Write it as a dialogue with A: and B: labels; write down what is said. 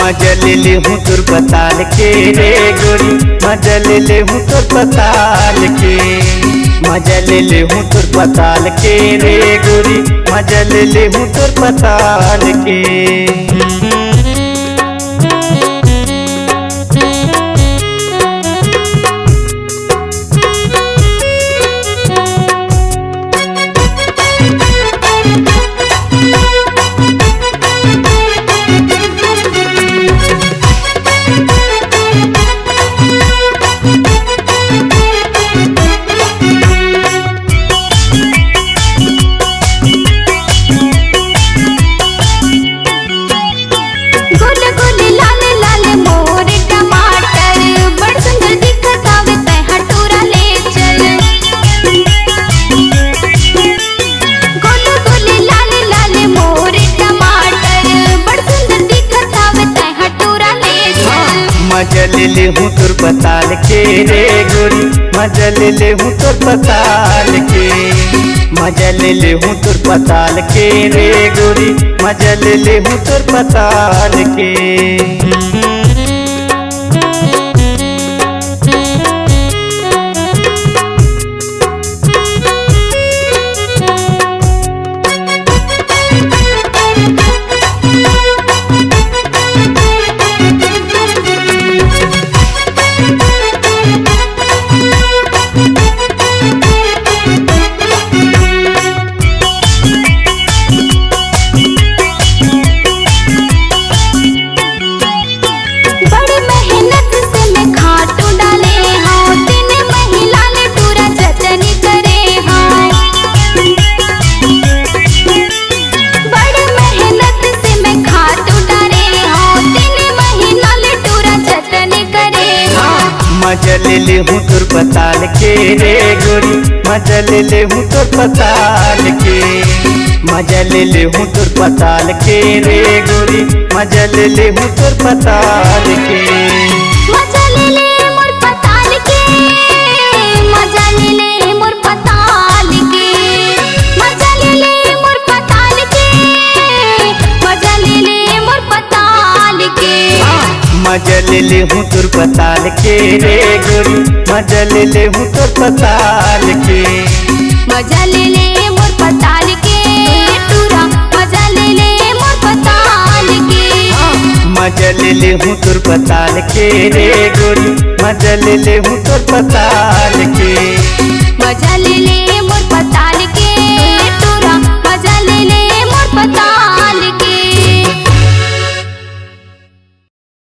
A: मजा ले ले हूँ तुर पताल के रे गोरी, मजा ले ले हूँ तुर पताल के, मजा ले ले हूँ तुर पताल के रे गोरी, मजा ले ले हूँ तुर पताल के। मजा ले ले हूँ तुर पताल के रे गोरी, मजा ले ले हूँ तुर पताल के, मजा ले ले हूँ तुर पताल के रे गोरी, मजा ले ले हूँ तुर पताल के। मजा ले ले हूँ तुर पताल के रे गोरी, मजा ले ले हूँ तुर पताल के, मजा ले ले हूँ तुर पताल के रे गोरी, मजा ले ले हूँ तुर पताल के।
B: मजा ले ले मोर पताल के, मजा ले ले मोर पताल के, मजा ले ले मोर पताल के, मजा ले ले मोर पताल के।
A: मजा ले ले हूँ तुर पताल के रे गोरी, मजा ले ले हूँ तुर पताल के,
B: मजा ले ले मोर पताल के टूरा, मजा ले ले मोर पताल के।
A: मजा ले ले हूँ तुर पताल के रे गोरी, मजा ले ले हूँ तुर पताल